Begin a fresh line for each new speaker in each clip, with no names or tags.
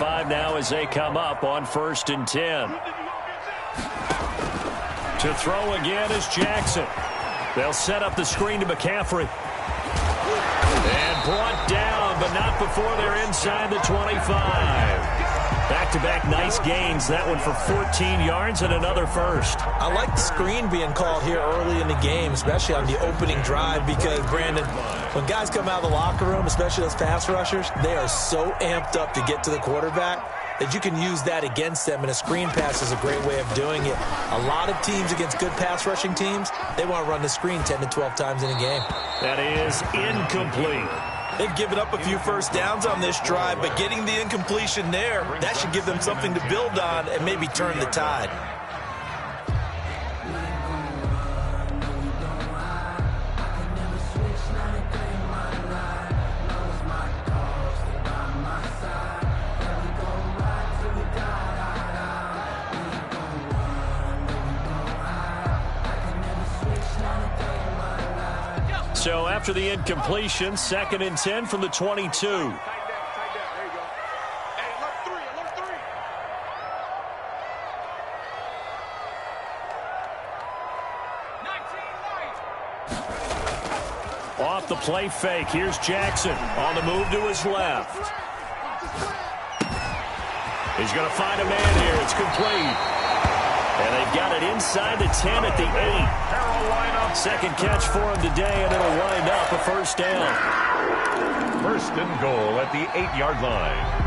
25 now as they come up on 1st and 10. To throw again is Jackson. They'll set up the screen to McCaffrey. And brought down, but not before they're inside the 25. Back-to-back nice gains. That one for 14 yards and another first.
I like the screen being called here early in the game, especially on the opening drive, because, Brandon, when guys come out of the locker room, especially those pass rushers, they are so amped up to get to the quarterback that you can use that against them, and a screen pass is a great way of doing it. A lot of teams against good pass rushing teams, they want to run the screen 10 to 12 times in a game.
That is incomplete.
They've given up a few first downs on this drive, but getting the incompletion there, that should give them something to build on and maybe turn the tide.
So after the incompletion, 2nd and 10 from the 22. Off the play fake, here's Jackson on the move to his left. He's going to find a man here. It's complete. And they've got it inside the 10 at the 8. Second catch for him today, and it'll wind up a first down.
1st and goal at the 8-yard line.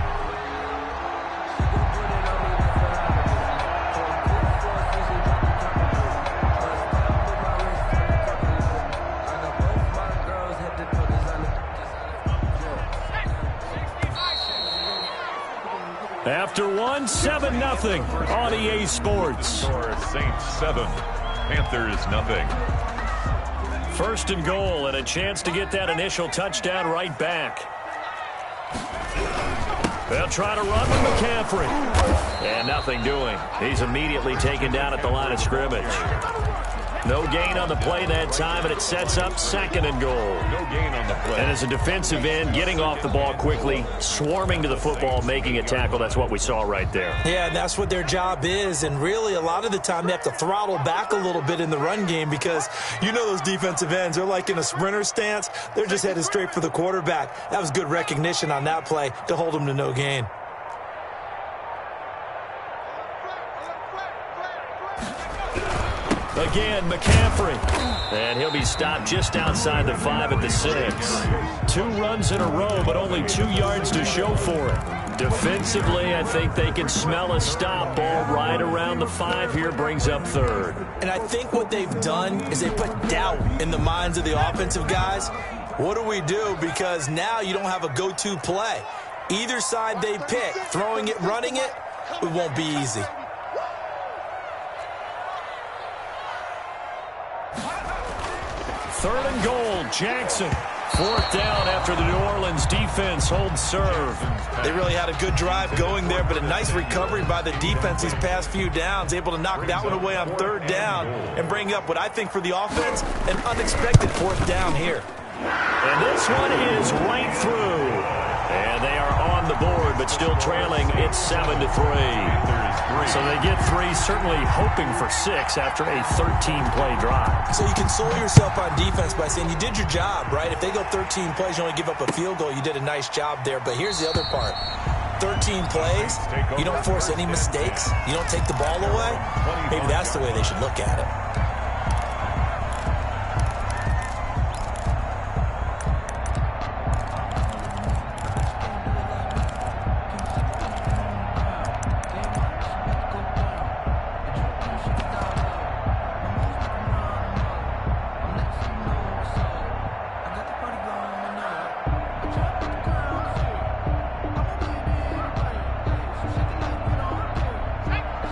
After 7-0 on EA Sports.
Saints 7, Panthers nothing.
1st and goal, and a chance to get that initial touchdown right back. They'll try to run with McCaffrey. And nothing doing. He's immediately taken down at the line of scrimmage. No gain on the play that time, and it sets up 2nd and goal.
No gain on the play.
And as a defensive end, getting off the ball quickly, swarming to the football, making a tackle, that's what we saw right there.
Yeah, and that's what their job is, and really a lot of the time they have to throttle back a little bit in the run game because you know those defensive ends, they're like in a sprinter stance. They're just headed straight for the quarterback. That was good recognition on that play to hold them to no gain.
Again, McCaffrey. And he'll be stopped just outside the 5 at the 6. 2 runs in a row, but only 2 yards to show for it. Defensively, I think they can smell a stop. Ball right around the 5 here, brings up 3rd.
And I think what they've done is they put doubt in the minds of the offensive guys. What do we do? Because now you don't have a go-to play. Either side they pick, throwing it, running it, it won't be easy.
3rd and goal, Jackson. 4th down after the New Orleans defense holds serve.
They really had a good drive going there, but a nice recovery by the defense these past few downs, able to knock that one away on 3rd down and bring up what I think for the offense, an unexpected 4th down here.
And this one is right through. And they are on the board, but still trailing. It's 7-3. So they get 3, certainly hoping for 6 after a 13-play drive.
So you console yourself on defense by saying you did your job, right? If they go 13 plays, you only give up a field goal, you did a nice job there. But here's the other part. 13 plays, you don't force any mistakes, you don't take the ball away. Maybe that's the way they should look at it.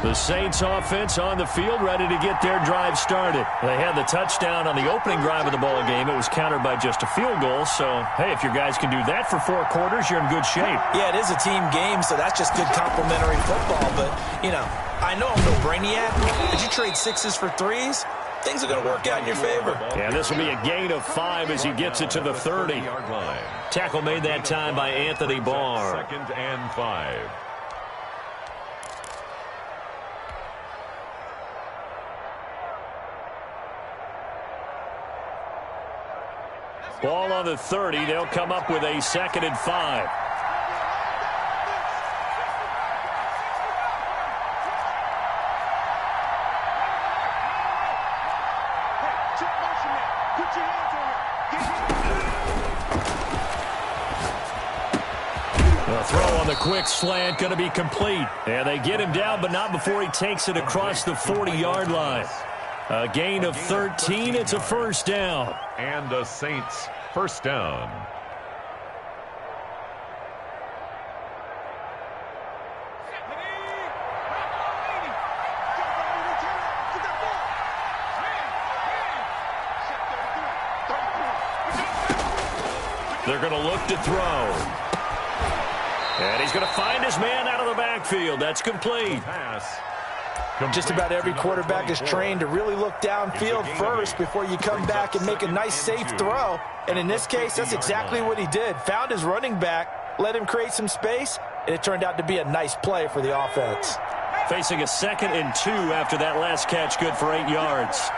The Saints offense on the field, ready to get their drive started. They had the touchdown on the opening drive of the ball game. It was countered by just a field goal. So, hey, if your guys can do that for 4 quarters, you're in good shape.
Yeah, it is a team game, so that's just good complementary football. But, you know, I know I'm no brainiac. Did you trade 6s for 3s? Things are going to work out in your favor.
Yeah, this will be a gain of 5 as he gets it to the 30. Tackle made that time by Anthony Barr.
2nd and 5.
Ball on the 30. They'll come up with a 2nd and 5. The throw on the quick slant going to be complete. And they get him down, but not before he takes it across the 40-yard line. A gain of 13. It's a first down.
And the Saints first down.
They're going to look to throw. And he's going to find his man out of the backfield. That's complete.
Just about every quarterback is trained to really look downfield first before you come back and make a nice, safe throw. And in this case, that's exactly what he did. Found his running back, let him create some space, and it turned out to be a nice play for the offense.
Facing a 2nd and 2 after that last catch, good for 8 yards.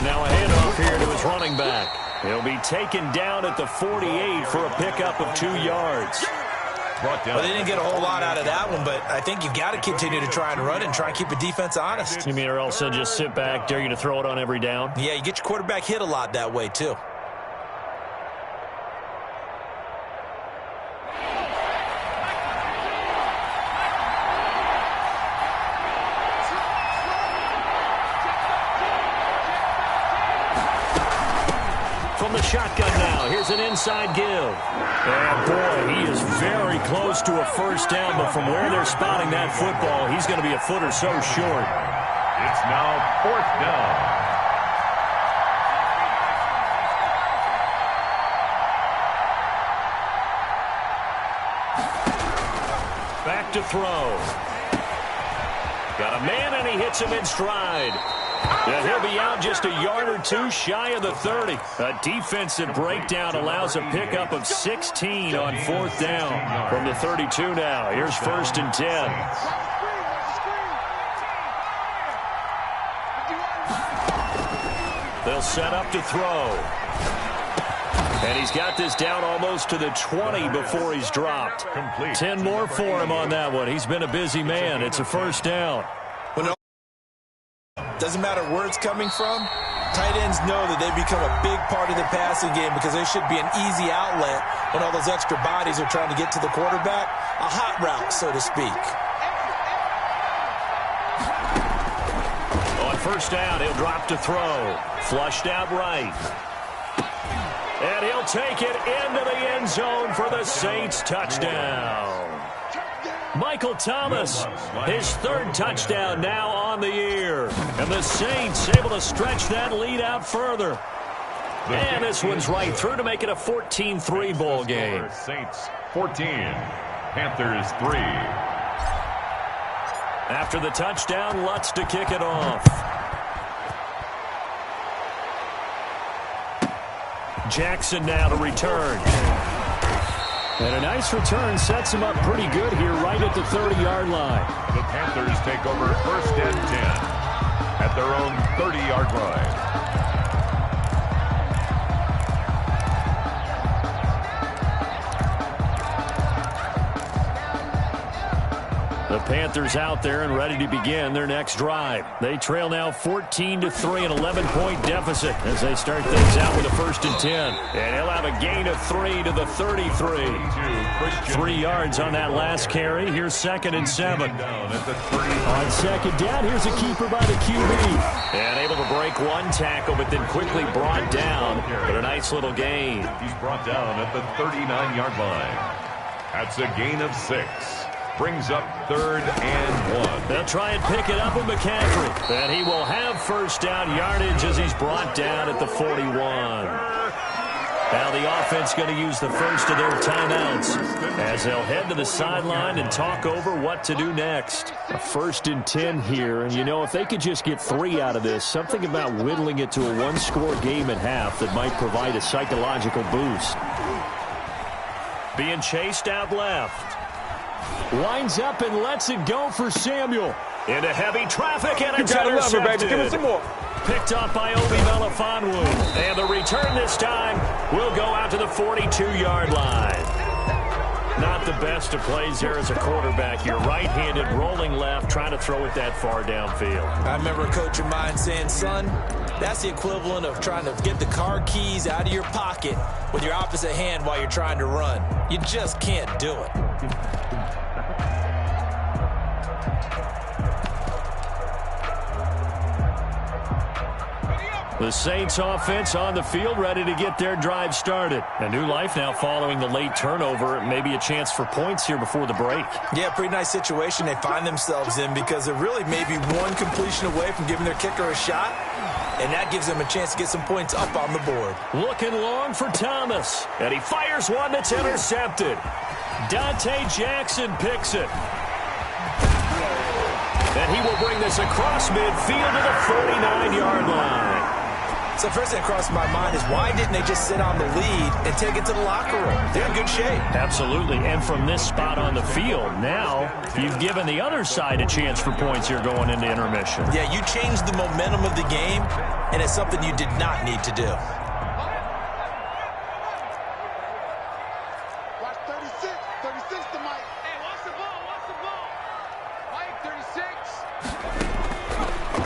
Now a handoff here to his running back. He'll be taken down at the 48 for a pickup of 2 yards.
Well, they didn't get a whole lot out of that one, but I think you've got to continue to try and run and try and keep the defense honest.
You mean, or else they'll just sit back, dare you to throw it on every down?
Yeah, you get your quarterback hit a lot that way, too.
The shotgun now. Here's an inside give. And boy, he is very close to a first down, but from where they're spotting that football, he's going to be a foot or so short.
It's now 4th down.
Back to throw. Got a man, and he hits him in stride. And he'll be out just a yard or 2 shy of the 30. A defensive breakdown allows a pickup of 16 on 4th down from the 32 now. Here's 1st and 10. They'll set up to throw. And he's got this down almost to the 20 before he's dropped. 10 more for him on that one. He's been a busy man. It's a first down.
Doesn't matter where it's coming from, tight ends know that they become a big part of the passing game because they should be an easy outlet when all those extra bodies are trying to get to the quarterback. A hot route, so to speak.
On first down, he'll drop to throw. Flushed out right. And he'll take it into the end zone for the Saints touchdown. Michael Thomas, his 3rd touchdown now on the year. And the Saints able to stretch that lead out further. And this one's right through to make it a 14-3 ball game.
Saints 14, Panthers 3.
After the touchdown, Lutz to kick it off. Jackson now to return. And a nice return sets him up pretty good here right at the 30-yard line.
The Panthers take over 1st and 10 at their own 30-yard line.
The Panthers out there and ready to begin their next drive. They trail now 14-3, an 11-point deficit as they start things out with a 1st and 10. And he'll have a gain of 3 to the 33. 3 yards on that last carry. Here's 2nd and 7. On 2nd down, here's a keeper by the QB. And able to break one tackle, but then quickly brought down. But a nice little gain.
He's brought down at the 39-yard line. That's a gain of 6. Brings up 3rd and 1.
They'll try and pick it up with McCaffrey. And he will have first down yardage as he's brought down at the 41. Now the offense going to use the first of their timeouts as they'll head to the sideline and talk over what to do next. A 1st and 10 here. And, you know, if they could just get 3 out of this, something about whittling it to a one-score game at half that might provide a psychological boost. Being chased out left. Winds up and lets it go for Samuel. Into heavy traffic, and it's intercepted.
Baby. Give it some more.
Picked up by Obi Melifonwu. And the return this time will go out to the 42-yard line. Not the best of plays there as a quarterback. You're right-handed, rolling left, trying to throw it that far downfield.
I remember a coach of mine saying, son, that's the equivalent of trying to get the car keys out of your pocket with your opposite hand while you're trying to run. You just can't do it.
The Saints offense on the field, ready to get their drive started. A new life now following the late turnover. Maybe a chance for points here before the break.
Yeah, pretty nice situation they find themselves in because they're really maybe one completion away from giving their kicker a shot, and that gives them a chance to get some points up on the board.
Looking long for Thomas, and he fires one that's intercepted. Dante Jackson picks it. And he will bring this across midfield to the 49-yard line.
So first thing that crossed my mind is why didn't they just sit on the lead and take it to the locker room? They're in good shape.
Absolutely, and from this spot on the field, now you've given the other side a chance for points here going into intermission.
Yeah, you changed the momentum of the game, and it's something you did not need to do.
Watch 36. 36 to Mike. Hey, watch the ball. Watch the ball. Mike, 36.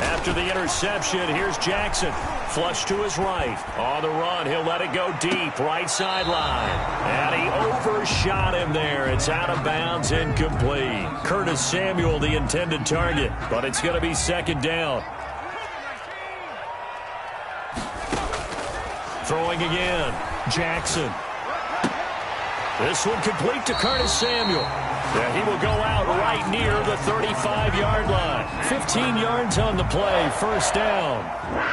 After the interception, here's Jackson. Flush to his right. On the run, he'll let it go deep. Right sideline. And he overshot him there. It's out of bounds, incomplete. Curtis Samuel, the intended target. But it's going to be second down. Throwing again. Jackson. This one complete to Curtis Samuel. Yeah, he will go out right near the 35-yard line. 15 yards on the play, first down.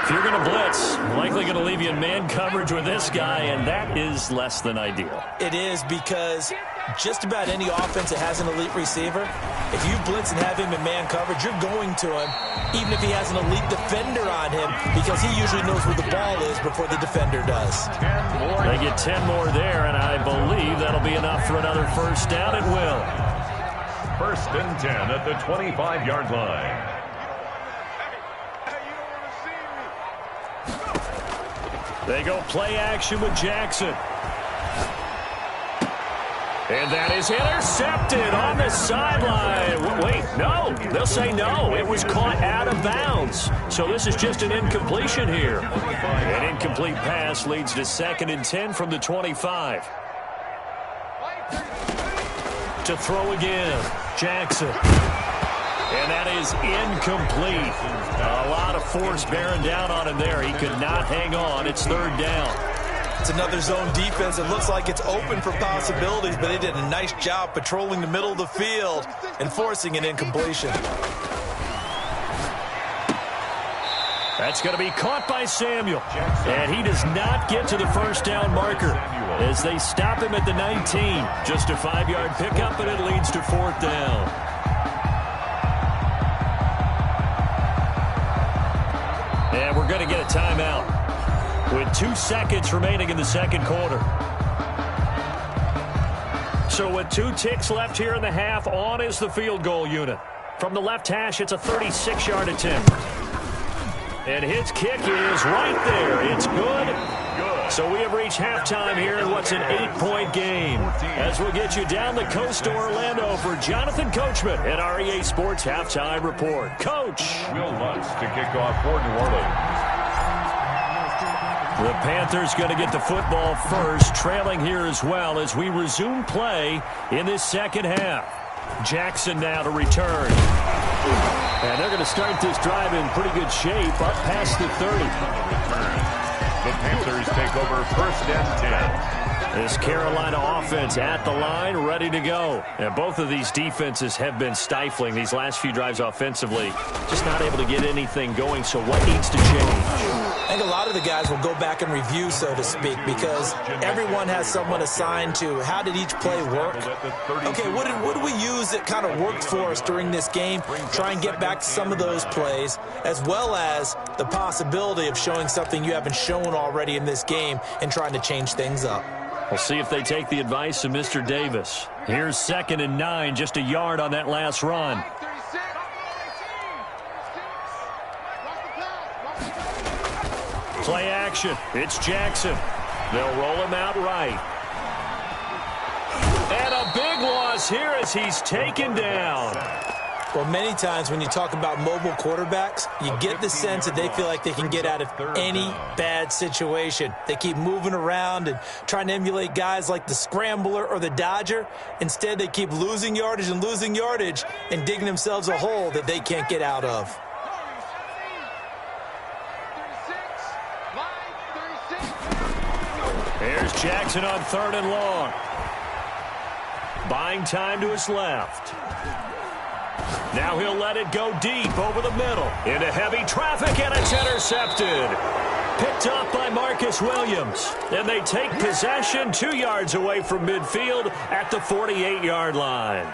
If you're going to blitz, likely going to leave you in man coverage with this guy, and that is less than ideal.
It is because just about any offense that has an elite receiver, if you blitz and have him in man coverage, you're going to him, even if he has an elite defender on him, because he usually knows where the ball is before the defender does.
They get 10 more there, and I believe that'll be enough for another first down. It will.
First and 10 at the 25-yard line.
They go play action with Jackson. And that is intercepted on the sideline. Wait, no. They'll say no. It was caught out of bounds. So this is just an incompletion here. An incomplete pass leads to second and 10 from the 25. To throw again, Jackson. And that is incomplete. A lot of force bearing down on him there. He could not hang on. It's third down.
It's another zone defense. It looks like it's open for possibilities, but they did a nice job patrolling the middle of the field and forcing an incompletion.
That's going to be caught by Samuel. And he does not get to the first down marker as they stop him at the 19. Just a 5-yard pickup, and it leads to fourth down. And we're going to get a timeout with 2 seconds remaining in the second quarter. So with 2 ticks left here in the half, on is the field goal unit. From the left hash, it's a 36-yard attempt. And his kick is right there. It's good. So we have reached halftime here in what's an 8-point game. As we'll get you down the coast to Orlando for Jonathan Coachman at our EA Sports Halftime Report. Coach.
Will Lutz to kick off for New Orleans.
The Panthers going to get the football first, trailing here as well as we resume play in this second half. Jackson now to return. And they're going to start this drive in pretty good shape, up past the 30.
The Panthers take over first and 10.
This Carolina offense at the line, ready to go. And both of these defenses have been stifling these last few drives offensively. Just not able to get anything going, so what needs to change?
I think a lot of the guys will go back and review, so to speak, because everyone has someone assigned to how did each play work. Okay, what did we use that kind of worked for us during this game? Try and get back to some of those plays, as well as the possibility of showing something you haven't shown already in this game and trying to change things up.
We'll see if they take the advice of Mr. Davis. Here's 2nd and 9, just a yard on that last run. Play action. It's Jackson. They'll roll him out right. And a big loss here as he's taken down.
Well, many times when you talk about mobile quarterbacks, you get the sense that they feel like they can get out of any bad situation. They keep moving around and trying to emulate guys like the Scrambler or the Dodger. Instead, they keep losing yardage and digging themselves a hole that they can't get out of.
Here's Jackson on 3rd and long. Buying time to his left. Now he'll let it go deep over the middle. Into heavy traffic, and it's intercepted. Picked off by Marcus Williams. And they take possession 2 yards away from midfield at the 48-yard line.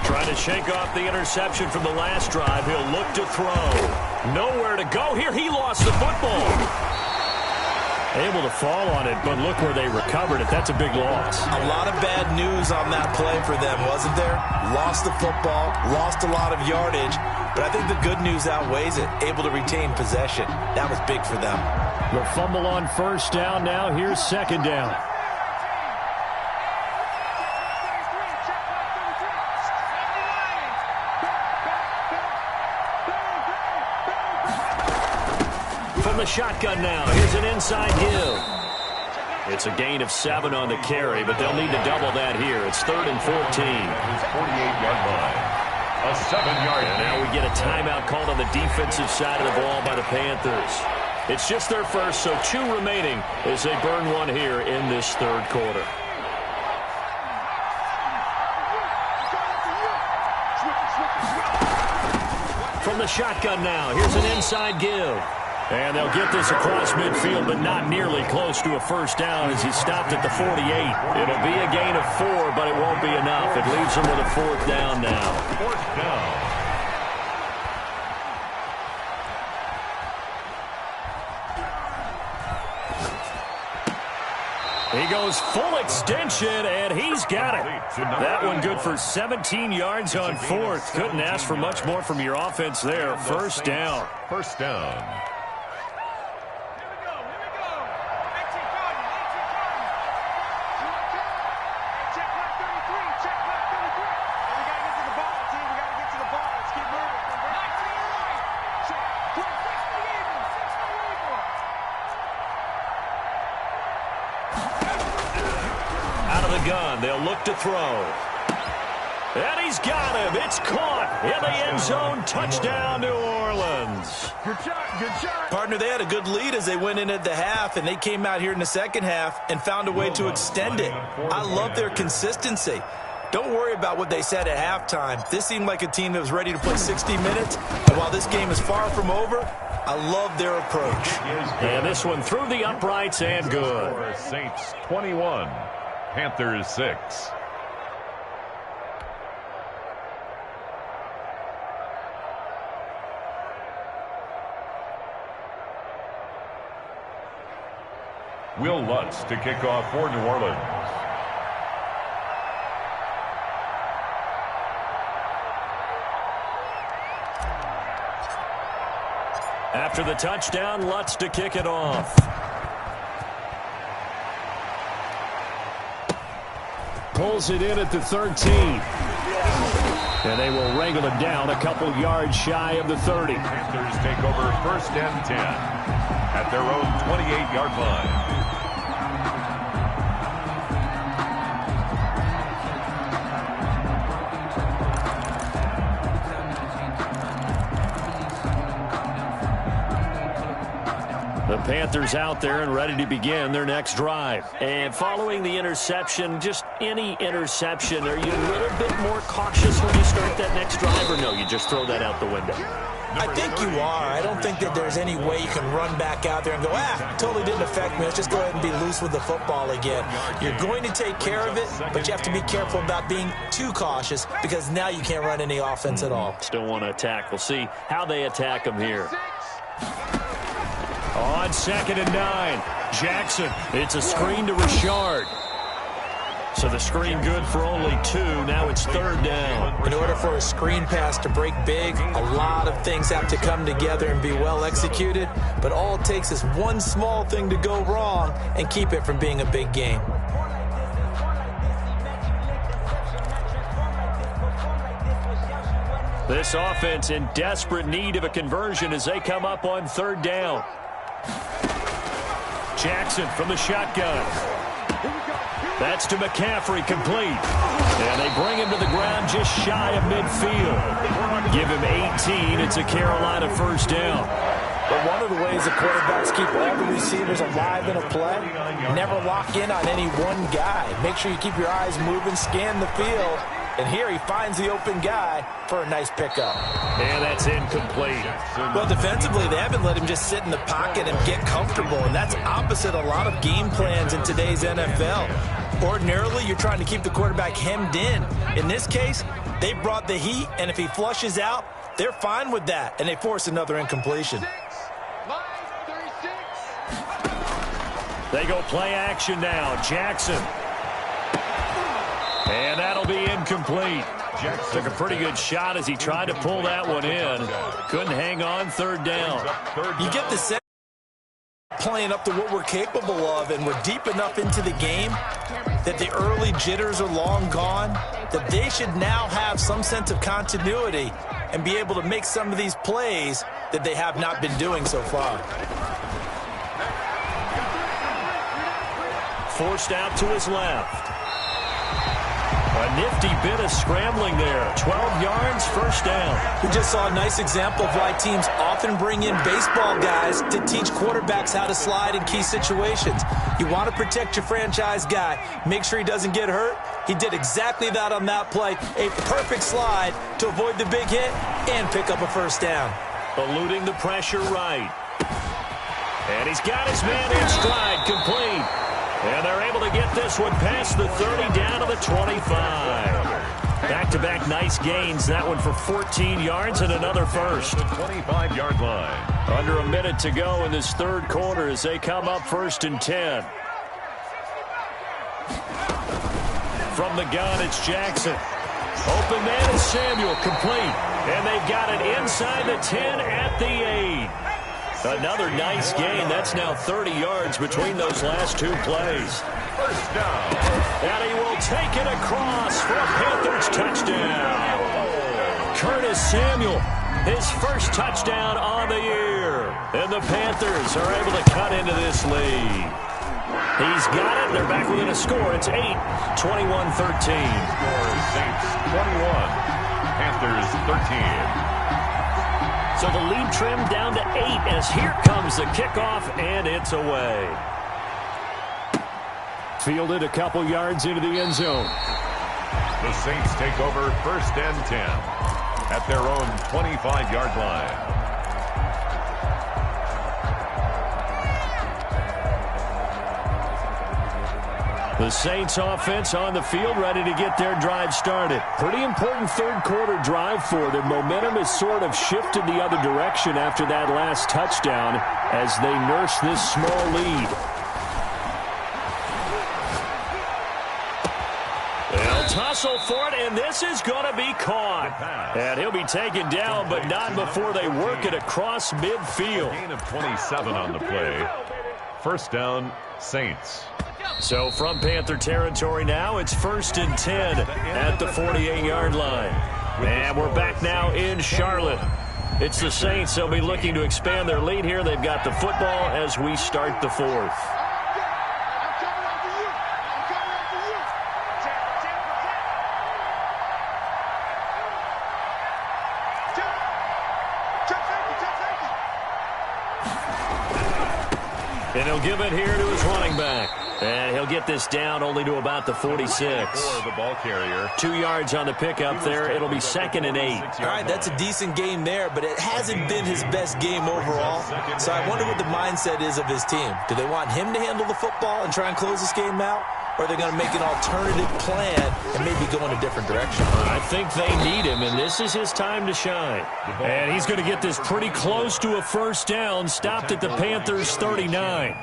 Trying to shake off the interception from the last drive. He'll look to throw. Nowhere to go here. He lost the football. Able to fall on it, but look where they recovered it. That's a big loss.
A lot of bad news on that play for them, wasn't there? Lost the football, lost a lot of yardage, but I think the good news outweighs it. Able to retain possession. That was big for them.
The fumble on 1st down now. Here's 2nd down. From the shotgun now. Here's an inside give. It's a gain of 7 on the carry, but they'll need to double that here. It's 3rd and 14.
His 48-yard line. A 7-yard.
And now we get a timeout called on the defensive side of the ball by the Panthers. It's just their first, so 2 remaining as they burn one here in this 3rd quarter. From the shotgun now, here's an inside give. And they'll get this across midfield, but not nearly close to a 1st down as he stopped at the 48. It'll be a gain of 4, but it won't be enough. It leaves them with a 4th down now.
4th down.
He goes full extension, and he's got it. That one good for 17 yards on 4th. Couldn't ask for much more from your offense there. 1st down.
1st down.
They'll look to throw. And he's got him. It's caught in the end zone. Touchdown, New Orleans.
Good shot.
Partner, they had a good lead as they went in at the half, and they came out here in the 2nd half and found a way to extend it. I love their consistency. Don't worry about what they said at halftime. This seemed like a team that was ready to play 60 minutes. And while this game is far from over, I love their approach.
And this one through the uprights and good.
Saints 21. Panthers 6. Will Lutz to kick off for New Orleans.
After the touchdown, Lutz to kick it off. Pulls it in at the 13. And they will wrangle it down a couple yards shy of the 30.
Panthers take over 1st and 10 at their own 28-yard line.
The The Panthers out there and ready to begin their next drive. And following the interception, just any interception, are you a little bit more cautious when you start that next drive, or no, you just throw that out the window?
I think you are. I don't think that there's any way you can run back out there and go, totally didn't affect me. Let's just go ahead and be loose with the football again. You're going to take care of it, but you have to be careful about being too cautious because now you can't run any offense at all.
Still want to attack. We'll see how they attack them here. On 2nd and 9, Jackson. It's a screen to Richard. So the screen good for only 2. Now it's 3rd down.
In order for a screen pass to break big, a lot of things have to come together and be well executed. But all it takes is one small thing to go wrong and keep it from being a big game.
This offense in desperate need of a conversion as they come up on 3rd down. Jackson from the shotgun. That's to McCaffrey, complete. And they bring him to the ground just shy of midfield. Give him 18. It's a Carolina 1st down.
But one of the ways the quarterbacks keep all the receivers alive in a play, never lock in on any one guy. Make sure you keep your eyes moving, scan the field. And here he finds the open guy for a nice pickup.
And that's incomplete.
Well, defensively, they haven't let him just sit in the pocket and get comfortable. And that's opposite a lot of game plans in today's NFL. Ordinarily, you're trying to keep the quarterback hemmed in. In this case, they brought the heat, and if he flushes out, they're fine with that. And they force another incompletion.
They go play action now. Jackson. And that'll be incomplete. Took a pretty good shot as he tried to pull that one in. Couldn't hang on. 3rd down.
You get the sense playing up to what we're capable of, and we're deep enough into the game that the early jitters are long gone, that they should now have some sense of continuity and be able to make some of these plays that they have not been doing so far.
Forced out to his left. A nifty bit of scrambling there. 12 yards, 1st down.
We just saw a nice example of why teams often bring in baseball guys to teach quarterbacks how to slide in key situations. You want to protect your franchise guy. Make sure he doesn't get hurt. He did exactly that on that play. A perfect slide to avoid the big hit and pick up a 1st down.
Eluding the pressure right. And he's got his man in stride, complete. And they're able to get this one past the 30 down to the 25. Back-to-back nice gains. That one for 14 yards and another 1st.
The 25-yard line.
Under a minute to go in this 3rd quarter as they come up 1st and 10. From the gun, it's Jackson. Open man is Samuel, complete. And they've got it inside the 10 at the 8. Another nice gain. That's now 30 yards between those last 2 plays.
1st down.
And he will take it across for a Panthers touchdown. Curtis Samuel, his 1st touchdown on the year. And the Panthers are able to cut into this lead. He's got it. They're back within a score. It's 8, 21-13.
Saints 21, Panthers 13.
So the lead trimmed down to 8 as here comes the kickoff, and it's away. Fielded a couple yards into the end zone.
The Saints take over 1st and 10 at their own 25-yard line.
The Saints offense on the field ready to get their drive started. Pretty important 3rd quarter drive for them. Momentum has sort of shifted the other direction after that last touchdown as they nurse this small lead. They'll tussle for it, and this is going to be caught. And he'll be taken down, but not before they work it across midfield.
Gain of 27 on the play. 1st down, Saints.
So from Panther territory now, it's 1st and 10 at the 48-yard line. And we're back now in Charlotte. It's the Saints. They'll be looking to expand their lead here. They've got the football as we start the 4th. And he'll give it here to his running back. And he'll get this down only to about the 46.
The ball carrier.
2 yards on the pickup there. It'll be 2nd and 8.
All right, that's a decent game there, but it hasn't been his best game overall. So I wonder what the mindset is of his team. Do they want him to handle the football and try and close this game out? Or are they going to make an alternative plan and maybe go in a different direction?
I think they need him, and this is his time to shine. And he's going to get this pretty close to a first down, stopped at the Panthers' 39.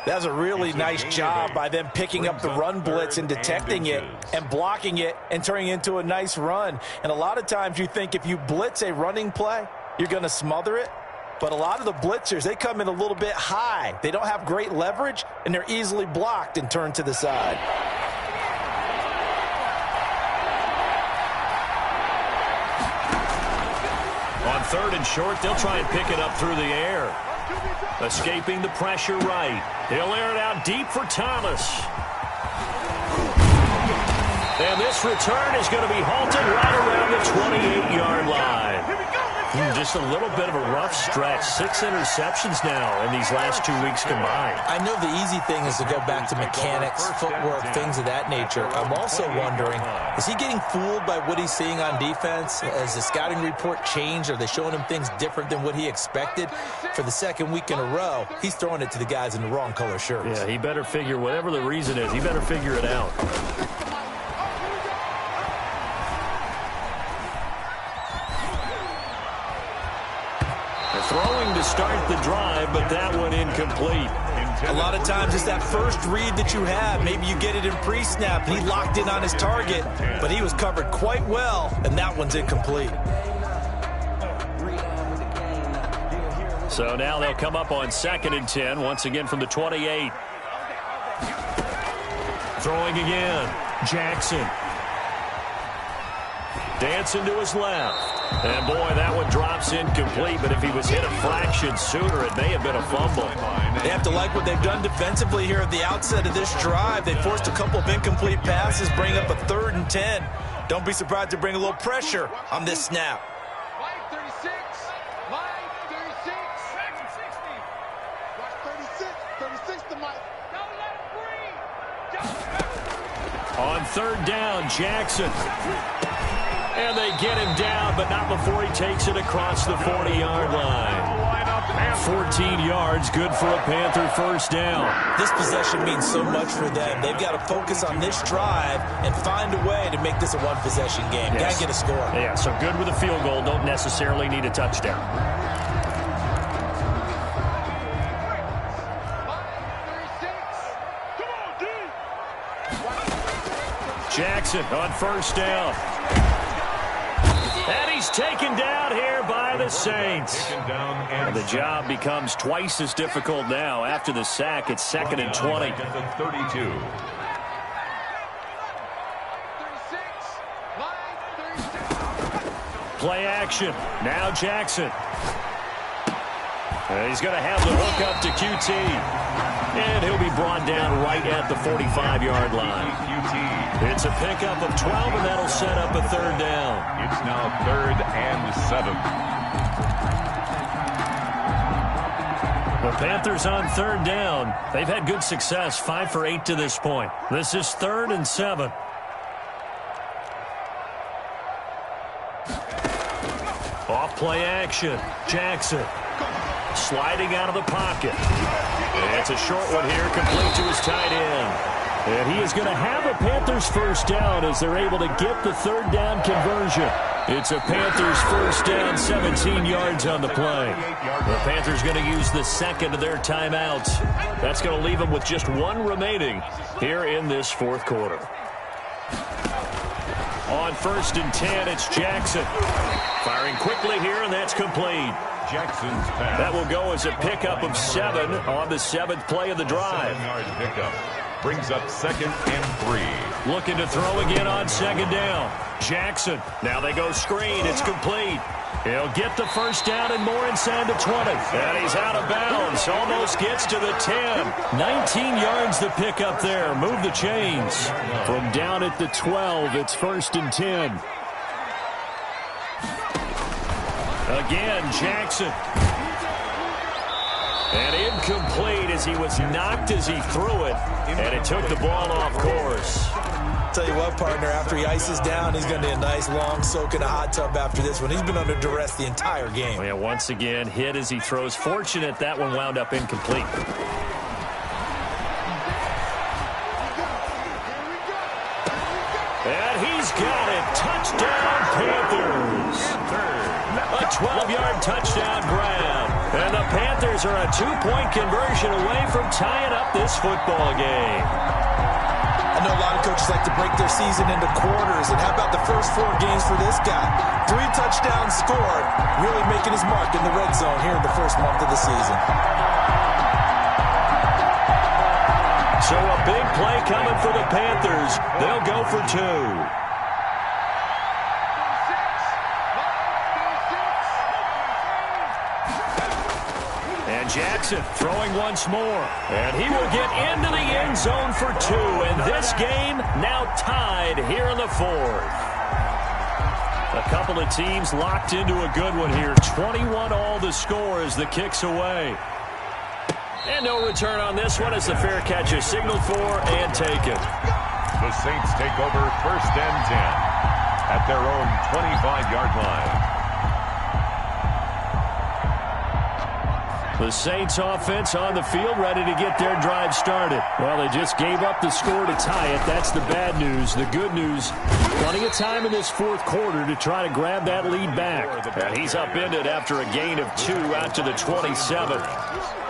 That was a really nice job by them picking up the run blitz and detecting it and blocking it and turning it into a nice run. And a lot of times you think if you blitz a running play, you're going to smother it. But a lot of the blitzers, they come in a little bit high. They don't have great leverage, and they're easily blocked and turned to the side.
On 3rd and short, they'll try and pick it up through the air. Escaping the pressure right. He'll air it out deep for Thomas. And this return is going to be halted right around the 28-yard line. Just a little bit of a rough stretch. 6 interceptions now in these last 2 weeks combined.
I know the easy thing is to go back to mechanics, footwork, things of that nature. I'm also wondering, is he getting fooled by what he's seeing on defense? Has the scouting report changed? Are they showing him things different than what he expected? For the 2nd week in a row, he's throwing it to the guys in the wrong color shirts.
Yeah, he better figure, whatever the reason is, he better figure it out. Throwing to start the drive, but that one incomplete.
A lot of times it's that first read that you have. Maybe you get it in pre-snap. He locked in on his target, but he was covered quite well, and that one's incomplete.
So now they'll come up on 2nd and 10, once again from the 28. Throwing again. Jackson. Dancing to his left. And, boy, that one drops incomplete, but if he was hit a fraction sooner, it may have been a fumble.
They have to like what they've done defensively here at the outset of this drive. They forced a couple of incomplete passes, bring up a 3rd and 10. Don't be surprised to bring a little pressure on this snap.
Line 36. Line 36. 36 to Mike. Don't let him breathe.
On 3rd down, Jackson. And they get him down, but not before he takes it across the 40-yard line. 14 yards, good for a Panther first down.
This possession means so much for them. They've got to focus on this drive and find a way to make this a one-possession game.
Yes.
Got to get a score.
Yeah, so good with a field goal. Don't necessarily need a touchdown. Jackson on 1st down. And he's taken down here by the Saints. And the job becomes twice as difficult now. After the sack, it's 2nd and 20.
At the 32.
Play action. Now Jackson. And he's going to have the hook up to QT. And he'll be brought down right at the 45-yard line. It's a pickup of 12, and that'll set up a 3rd down.
It's now 3rd and 7.
The Panthers on 3rd down. They've had good success, 5 for 8 to this point. This is 3rd and 7. Off play action. Jackson sliding out of the pocket. And it's a short one here, complete to his tight end. And he is going to have a Panthers first down as they're able to get the 3rd down conversion. It's a Panthers first down, 17 yards on the play. The Panthers going to use the 2nd of their timeouts. That's going to leave them with just 1 remaining here in this 4th quarter. On 1st and 10, it's Jackson. Firing quickly here, and that's complete.
Jackson's pass.
That will go as a pickup of 7 on the 7th play of the drive.
7-yard pickup. Brings up 2nd and 3.
Looking to throw again on 2nd down. Jackson. Now they go screen. It's complete. He'll get the first down and more inside the 20. And he's out of bounds. Almost gets to the 10. 19 yards the pickup there. Move the chains. From down at the 12, it's 1st and 10. Again, Jackson. And incomplete as he was knocked as he threw it, and it took the ball off course.
Tell you what, partner, after he ices down, he's going to need a nice long soak in a hot tub after this one. He's been under duress the entire game.
Yeah, once again, hit as he throws. Fortunate that one wound up incomplete. And he's got it. Touchdown, Panthers. A 12-yard touchdown grab. And the Panthers are a 2-point conversion away from tying up this football game.
I know a lot of coaches like to break their season into quarters, and how about the first 4 games for this guy? 3 touchdowns scored, really making his mark in the red zone here in the first month of the season.
So a big play coming for the Panthers. They'll go for 2. And Jackson throwing once more. And he will get into the end zone for 2. And this game now tied here in the 4th. A couple of teams locked into a good one here. 21-all the score as the kick's away. And no return on this one as the fair catch is signaled for and taken.
The Saints take over 1st and 10 at their own 25-yard line.
The Saints offense on the field ready to get their drive started. Well, they just gave up the score to tie it. That's the bad news. The good news, plenty of time in this 4th quarter to try to grab that lead back. And he's upended after a gain of 2 out to the 27.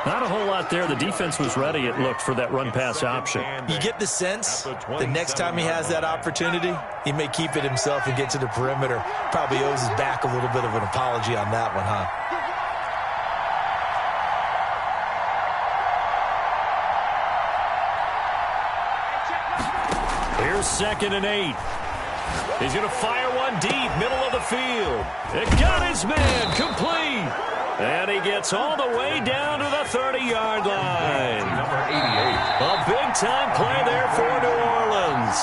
Not a whole lot there. The defense was ready, it looked, for that run-pass option.
You get the sense the next time he has that opportunity, he may keep it himself and get to the perimeter. Probably owes his back a little bit of an apology on that one, huh?
Here's 2nd and 8. He's going to fire one deep, middle of the field. It got his man, complete. And he gets all the way down to the 30-yard line.
Number 88.
A big-time play there for New Orleans.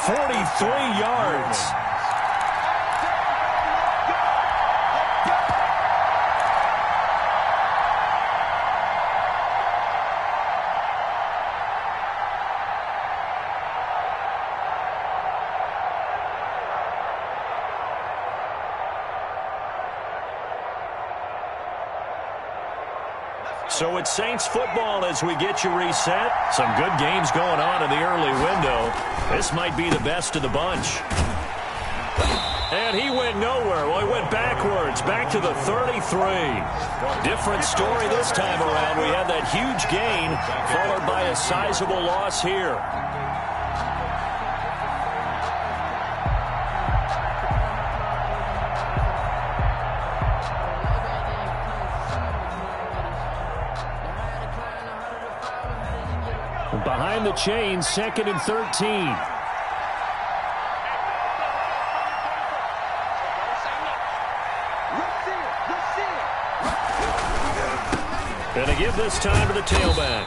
43 yards. So it's Saints football as we get you reset. Some good games going on in the early window. This might be the best of the bunch. And he went nowhere. Well, he went backwards, back to the 33. Different story this time around. We had that huge gain followed by a sizable loss here. Behind the chains, 2nd and 13. And they give this time to the tailback.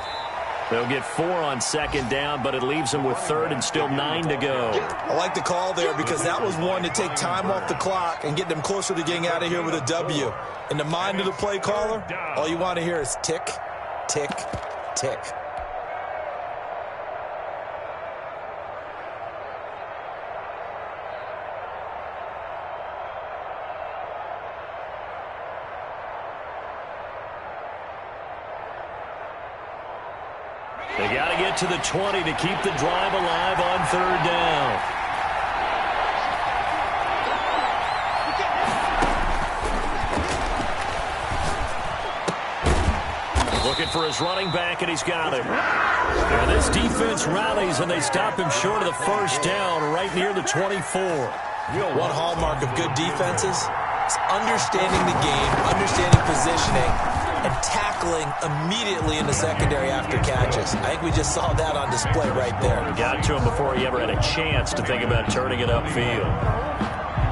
They'll get 4 on 2nd down, but it leaves them with 3rd and still 9 to go.
I like the call there because that was one to take time off the clock and get them closer to getting out of here with a W. In the mind of the play caller, all you want to hear is tick, tick, tick.
They got to get to the 20 to keep the drive alive on 3rd down. Looking for his running back, and he's got him. And this defense rallies, and they stop him short of the 1st down right near the 24.
One hallmark of good defenses is understanding the game, understanding positioning, and tackling immediately in the secondary after catches. I think we just saw that on display right there.
Got to him before he ever had a chance to think about turning it upfield.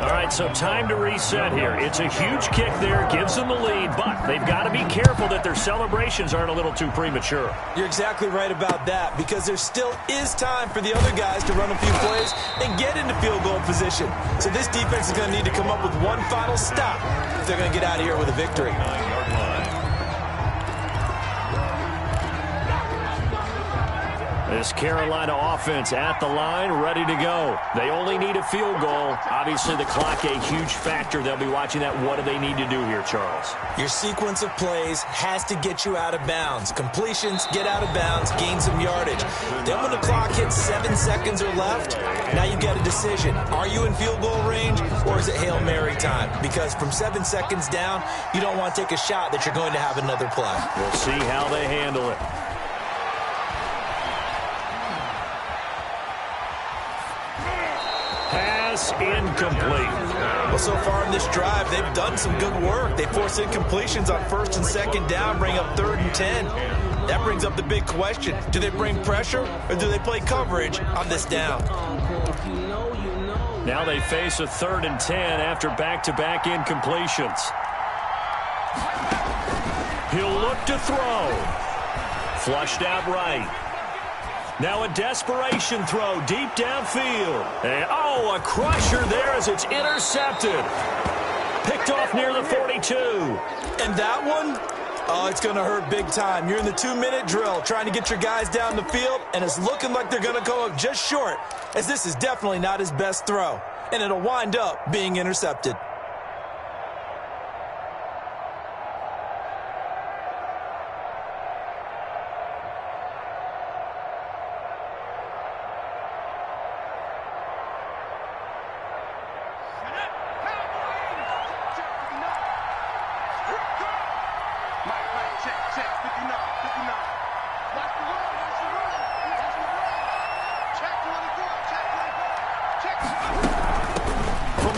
All right, so time to reset here. It's a huge kick there, gives them the lead, but they've got to be careful that their celebrations aren't a little too premature.
You're exactly right about that, because there still is time for the other guys to run a few plays and get into field goal position. So this defense is going to need to come up with one final stop if they're going to get out of here with a victory.
This Carolina offense at the line, ready to go. They only need a field goal. Obviously, the clock a huge factor. They'll be watching that. What do they need to do here, Charles?
Your sequence of plays has to get you out of bounds. Completions, get out of bounds, gain some yardage. Then when the clock hits 7 seconds or left, now you get a decision. Are you in field goal range, or is it Hail Mary time? Because from 7 seconds down, you don't want to take a shot that you're going to have another play.
We'll see how they handle it. Pass incomplete.
Well, so far in this drive, they've done some good work. They force incompletions on 1st and 2nd down, bring up 3rd and 10. That brings up the big question. Do they bring pressure, or do they play coverage on this down?
Now they face a 3rd and 10 after back-to-back incompletions. He'll look to throw. Flushed out right. Now a desperation throw deep downfield. And, oh, a crusher there as it's intercepted. Picked off near the 42.
And that one, oh, it's going to hurt big time. You're in the 2-minute drill trying to get your guys down the field, and it's looking like they're going to go up just short, as this is definitely not his best throw. And it'll wind up being intercepted.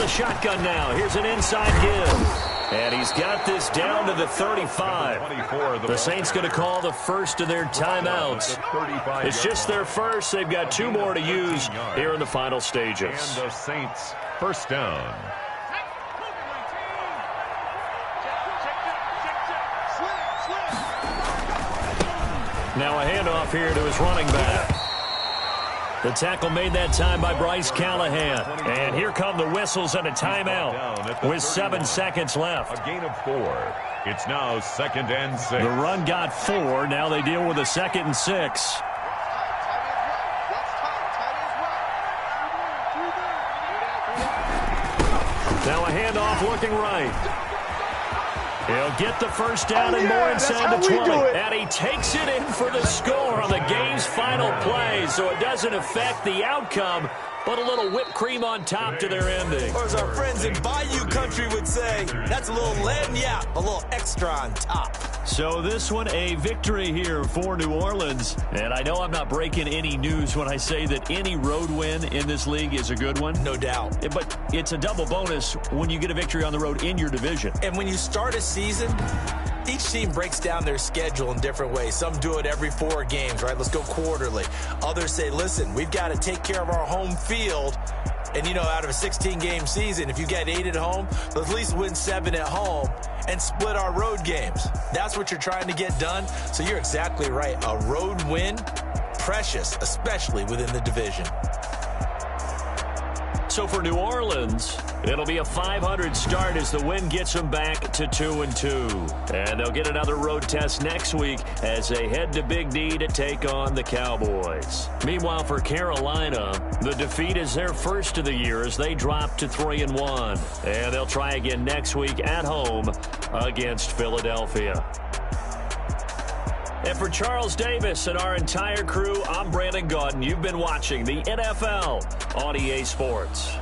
Shotgun now. Here's an inside give. And he's got this down to the 35. The Saints going to call the first of their timeouts. It's just their first. They've got 2 more to use here in the final stages.
And the Saints first down.
Now a handoff here to his running back. The tackle made that time by Bryce Callahan. And here come the whistles and a timeout with 7 seconds left.
A gain of 4. It's now 2nd and 6.
The run got 4. Now they deal with a 2nd and 6. Now a handoff looking right. He'll get the first down and more inside the 20. And he takes it in for the score on the game's final play. So it doesn't affect the outcome, but a little whipped cream on top to their ending.
Or as our friends in Bayou Country would say, that's a little lagniappe, a little extra on top.
So this one, a victory here for New Orleans. And I know I'm not breaking any news when I say that any road win in this league is a good one.
No doubt.
But it's a double bonus when you get a victory on the road in your division.
And when you start a season, each team breaks down their schedule in different ways. Some do it every 4 games, right? Let's go quarterly. Others say, listen, we've got to take care of our home field. And, you know, out of a 16-game season, if you get 8 at home, let's at least win 7 at home and split our road games. That's what you're trying to get done. So you're exactly right. A road win, precious, especially within the division.
So for New Orleans, it'll be a 500 start as the win gets them back to 2-2. And they'll get another road test next week as they head to Big D to take on the Cowboys. Meanwhile, for Carolina, the defeat is their first of the year as they drop to 3-1. And they'll try again next week at home against Philadelphia. And for Charles Davis and our entire crew, I'm Brandon Gaudin. You've been watching the NFL on EA Sports.